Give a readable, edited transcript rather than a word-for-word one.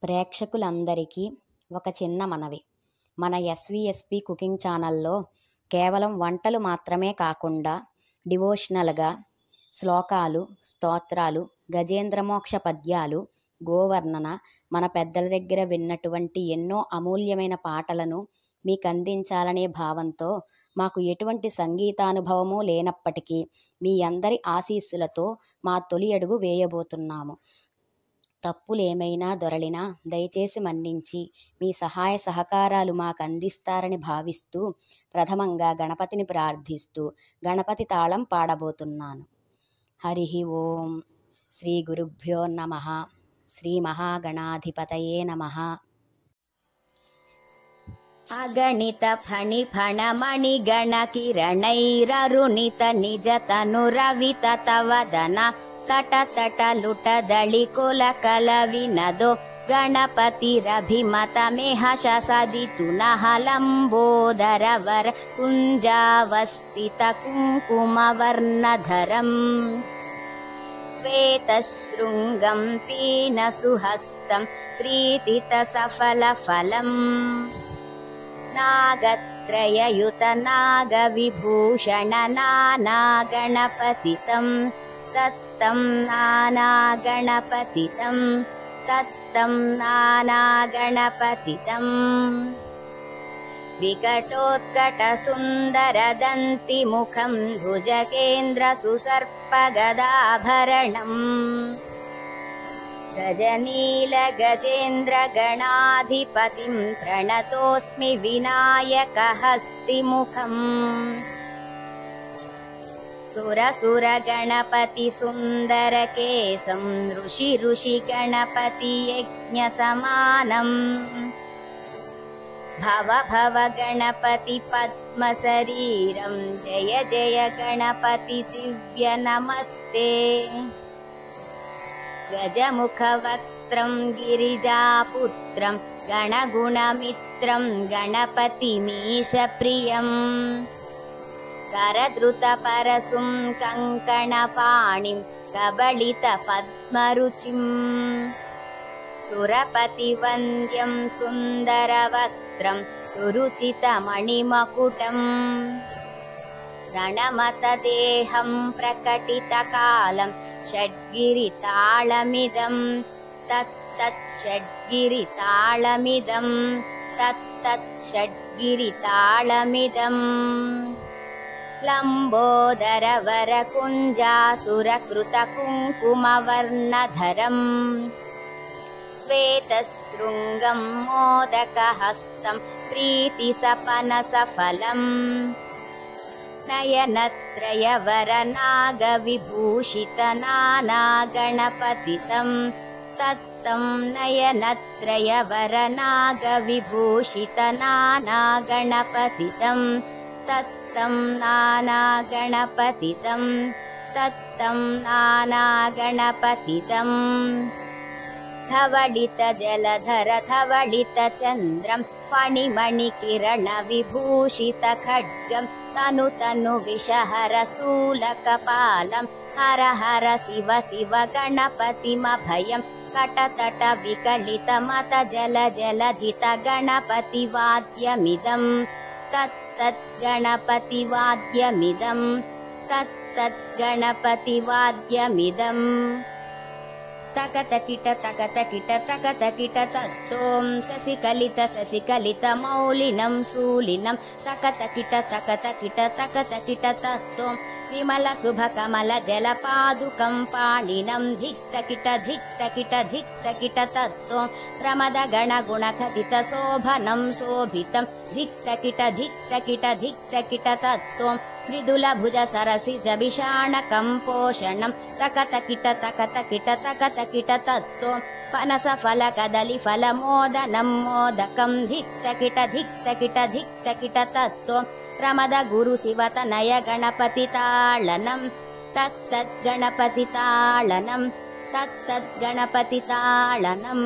ప్రేక్షకులందరికీ ఒక చిన్న మనవి. మన ఎస్వీఎస్పీ కుకింగ్ ఛానల్లో కేవలం వంటలు మాత్రమే కాకుండా డివోషనల్గా శ్లోకాలు, స్తోత్రాలు, గజేంద్రమోక్ష పద్యాలు, గోవర్ణన, మన పెద్దల దగ్గర విన్నటువంటి ఎన్నో అమూల్యమైన పాటలను మీకు అందించాలనే భావంతో మాకు ఎటువంటి సంగీతానుభవము లేనప్పటికీ మీ అందరి ఆశీస్సులతో మా తొలి అడుగు వేయబోతున్నాము. తప్పులేమైనా దొరలినా దయచేసి మన్నించి మీ సహాయ సహకారాలు మాకు అందిస్తారని భావిస్తూ ప్రథమంగా గణపతిని ప్రార్థిస్తూ గణపతి తాళం పాడబోతున్నాను. హరి ఓం. శ్రీ గురుభ్యో నమః. శ్రీ మహాగణాధిపతయే నమః. అగణిత ఫణి ఫణ మణి గణ కిరణైరరుణిత నిజ తను రవిత తవదన తట తట లుట దళి కుల కల వినదో గణపతిరభిమత మేహ సదితు నహలంబోదర వర కుంజావస్థిత కుంకుమ వర్ణధరం శ్వేతశృంగం పీన సుహస్తం ప్రీతిత సఫల ఫలం నాగత్రయయుత నాగ విభూషణ నానా గణపతితం తత్తం నానా గణపతితం తత్తం నానా గణపతితం వికటోత్కట సుందర దంతి ముఖం భుజగేంద్ర సుసర్ప గదాభరణం గజనీల గజేంద్ర గణాధిపతిం ప్రణతోస్మి వినాయక హస్తిముఖం సురసుర గణపతి సుందర కేశం ఋషి ఋషి గణపతి యజ్ఞ సమానం భవ భవ గణపతి పద్మ శరీరం జయ జయ గణపతి దివ్య నమస్తే గజముఖ వక్త్రం గిరిజాపుత్రం గణగుణమిత్రం గణపతి మీశ ప్రియం కరధృత పరశుం కంకణ పాణిం కబళిత పద్మరుచిం సురపతి వంద్యం సుందర వక్త్రం సురుచిత మణిమకుటం రణమత దేహం ప్రకటిత కాలం షడ్గిరి తాళమిదం తత్తత్ షడ్గిరి తాళమిదం తత్తత్ షడ్గిరి తాళమిదం లంబోదర వర కుంజాసురకృత కుంకుమ వర్ణధరం శ్వేతశృంగం మోదక హస్తం ప్రీతి సపన సఫలం నయనత్రయ వర నాగ విభూషిత నానా గణపతితం తత్తం నయనత్రయ వర నాగ విభూషిత నానా గణపతితం తత్తం నానా గణపతితం తత్తం నానా గణపతితం ధవళిత జలధర ధవళిత చంద్రం ఫణిమణి కిరణ విభూషిత ఖడ్గం తను తను విషహర శూలకపాలం హర హర శివ శివ గణపతిమభయం కటతట వికలిత మత జల జలధిత గణపతి వాద్యమిదం తత్తత్ గణపతి వాద్యమిదం తత్తత్ గణపతి వాద్యమిదం తకతకిట తకతకిట తకతకిట తత్తోం శశికలిత మౌలినం శూలినం తకతకిట తకతకిట తకతకిట తత్తోం విమల శుభ కమల జల పాదుకం పాణినం ధిక్తకిట ధిక్తకిట ధిక్తకిట తత్తోం ప్రమద గణ గుణ ఖదిత శోభనం శోభితం ధిక్తకిట ధిక్తకిట ధిక్తకిట తత్తోం మృదుల భుజ సరసి జభిషాణకం పోషణం తకతకిట తకతకిట తకతకిట తత్వం పనస ఫల కదలి ఫల మోదనం మోదకం ధిక్తకిట ధిక్తకిట ధిక్తకిట తత్వం ప్రమద గురు శివతనయ గణపతి తాళనం తత్తద్ గణపతి తాళనం తత్తద్ గణపతి తాళనం.